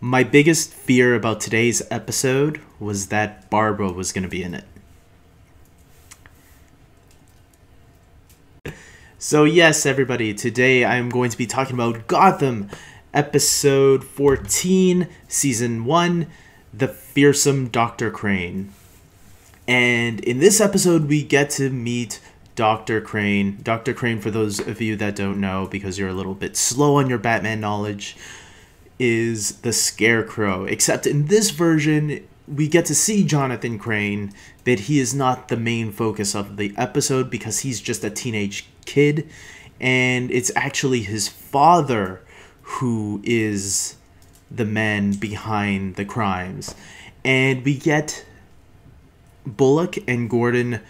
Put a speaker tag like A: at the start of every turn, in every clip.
A: My biggest fear about today's episode was that Barbara was going to be in it. So yes, everybody, today I'm going to be talking about Gotham, episode 14, season 1, The Fearsome Dr. Crane. And in this episode, we get to meet Dr. Crane. Dr. Crane, for those of you that don't know, because you're a little bit slow on your Batman knowledge, is the Scarecrow. Except in this version, we get to see Jonathan Crane, but he is not the main focus of the episode because he's just a teenage kid. And it's actually his father who is the man behind the crimes. And we get Bullock and Gordon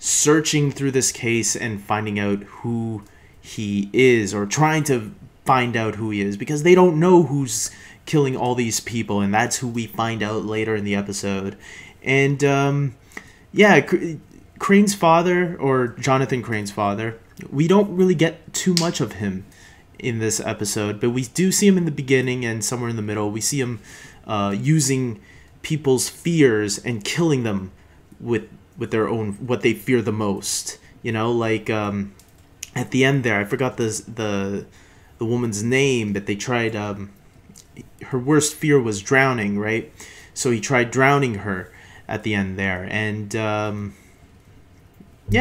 A: searching through this case and finding out who he is, or trying to find out who he is, because they don't know who's killing all these people, and that's who we find out later in the episode. And yeah, Crane's father, or Jonathan Crane's father, we don't really get too much of him in this episode, but we do see him in the beginning and somewhere in the middle. We see him using people's fears and killing them with their own, what they fear the most. You know, like at the end there, I forgot the woman's name, but they tried, her worst fear was drowning, right? So he tried drowning her at the end there, and yeah,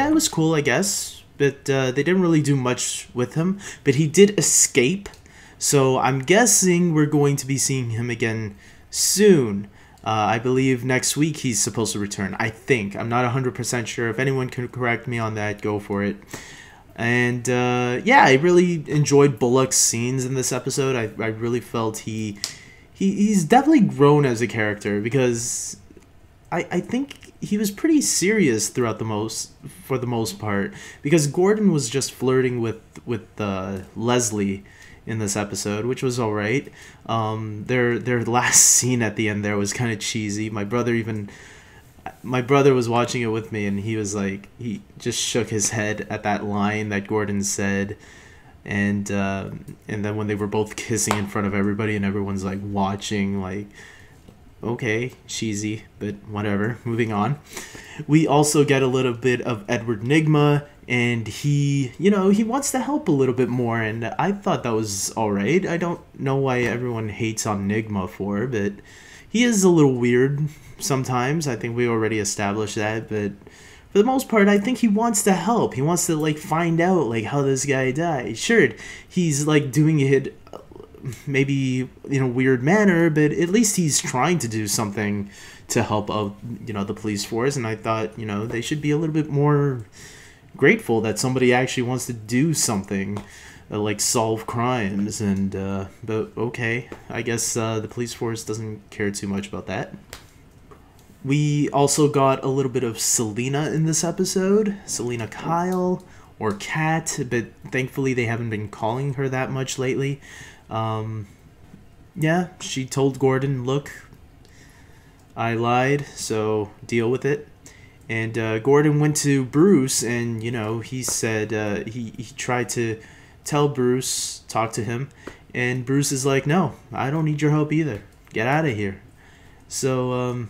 A: it was cool, I guess, but they didn't really do much with him, but he did escape, so I'm guessing we're going to be seeing him again soon. I believe next week he's supposed to return, I think. I'm not 100% sure. If anyone can correct me on that, go for it. And yeah, I really enjoyed Bullock's scenes in this episode. I really felt he's definitely grown as a character, because I think he was pretty serious throughout for the most part, because Gordon was just flirting with Leslie in this episode, which was all right. Their last scene at the end there was kind of cheesy. My brother was watching it with me, and he was like, he just shook his head at that line that Gordon said, and then when they were both kissing in front of everybody and everyone's like watching, like, okay, cheesy, but whatever, moving on. We also get a little bit of Edward Nygma, and he, you know, he wants to help a little bit more, and I thought that was alright. I don't know why everyone hates on Nygma for, but he is a little weird sometimes. I think we already established that, but for the most part, I think he wants to help. He wants to, like, find out, like, how this guy died. Sure, he's, like, doing it maybe in a weird manner, but at least he's trying to do something to help out, you know, the police force, and I thought, you know, they should be a little bit more grateful that somebody actually wants to do something, like solve crimes. And but okay, I guess the police force doesn't care too much about that. We also got a little bit of Selena in this episode, Selena Kyle, or Kat, but thankfully they haven't been calling her that much lately. Yeah, she told Gordon, look, I lied, so deal with it. And Gordon went to Bruce, and, you know, he said, he tried to tell Bruce, talk to him, and Bruce is like, no, I don't need your help either. Get out of here. So,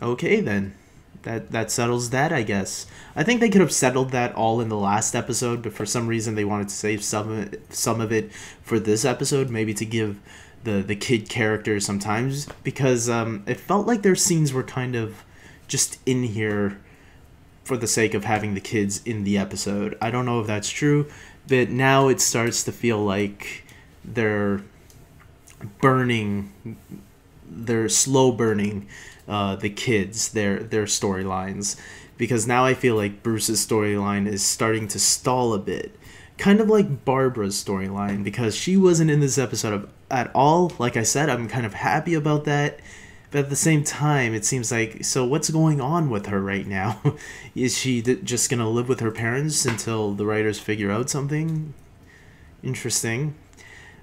A: okay then. That settles that, I guess. I think they could have settled that all in the last episode, but for some reason they wanted to save some of it for this episode, maybe to give the kid characters some time, because it felt like their scenes were kind of just in here for the sake of having the kids in the episode. I don't know if that's true, but now it starts to feel like they're slow burning the kids, their storylines, because now I feel like Bruce's storyline is starting to stall a bit, kind of like Barbara's storyline, because she wasn't in this episode at all. Like I said, I'm kind of happy about that, but at the same time, it seems like, so what's going on with her right now? Is she just gonna live with her parents until the writers figure out something interesting?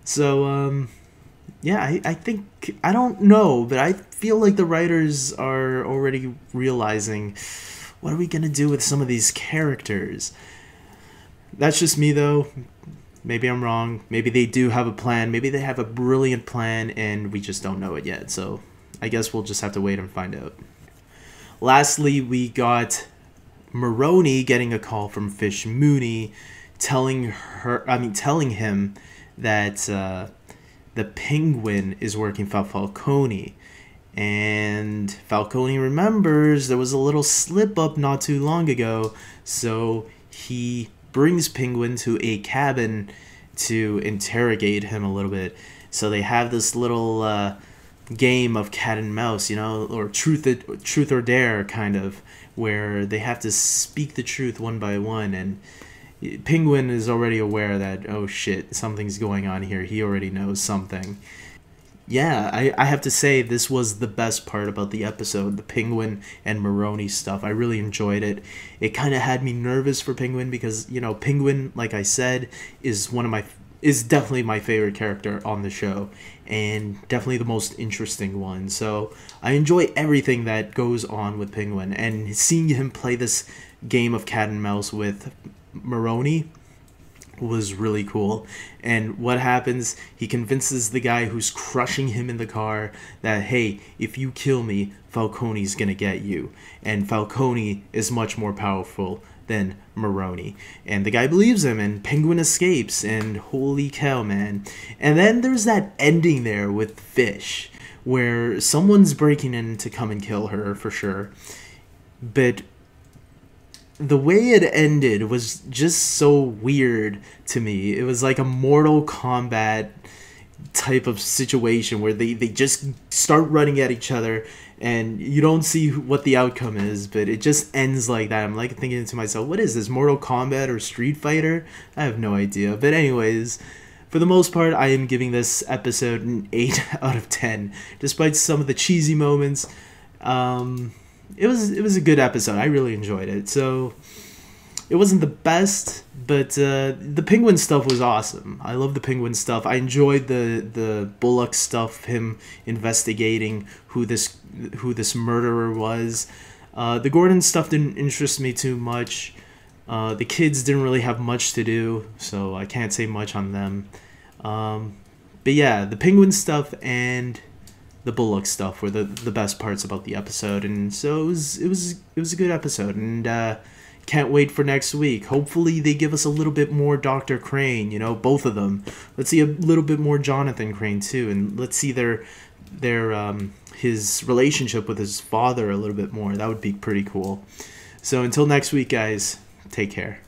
A: So yeah, I think, I don't know, but I feel like the writers are already realizing, what are we gonna do with some of these characters? That's just me, though. Maybe I'm wrong. Maybe they do have a plan. Maybe they have a brilliant plan and we just don't know it yet. So I guess we'll just have to wait and find out. Lastly, we got Maroni getting a call from Fish Mooney telling him that the Penguin is working for Falcone. And Falcone remembers there was a little slip up not too long ago, so he brings Penguin to a cabin to interrogate him a little bit. So they have this little game of cat and mouse, or truth or dare kind of, where they have to speak the truth one by one, and Penguin is already aware that, oh shit, something's going on here. He already knows something. Yeah, I have to say this was the best part about the episode, the Penguin and Maroni stuff. I really enjoyed it. It kind of had me nervous for Penguin because, Penguin, like I said, is definitely my favorite character on the show and definitely the most interesting one. So I enjoy everything that goes on with Penguin, and seeing him play this game of cat and mouse with Maroni was really cool. And what happens, he convinces the guy who's crushing him in the car that, hey, if you kill me, Falcone's gonna get you, and Falcone is much more powerful than Maroni. And the guy believes him, and Penguin escapes, and holy cow, man. And then there's that ending there with Fish where someone's breaking in to come and kill her for sure, but the way it ended was just so weird to me. It was like a Mortal Kombat type of situation where they just start running at each other and you don't see what the outcome is, but it just ends like that. I'm like thinking to myself, what is this, Mortal Kombat or Street Fighter? I have no idea. But anyways, for the most part, I am giving this episode an 8 out of 10. Despite some of the cheesy moments, it was a good episode. I really enjoyed it. So it wasn't the best, but the Penguin stuff was awesome. I love the Penguin stuff. I enjoyed the Bullock stuff, him investigating who this murderer was. The Gordon stuff didn't interest me too much. The kids didn't really have much to do, so I can't say much on them. But yeah, the Penguin stuff and the Bullock stuff were the best parts about the episode, and so it was a good episode, and can't wait for next week. Hopefully they give us a little bit more Dr. Crane, both of them. Let's see a little bit more Jonathan Crane too, and let's see his relationship with his father a little bit more. That would be pretty cool. So until next week, guys, take care.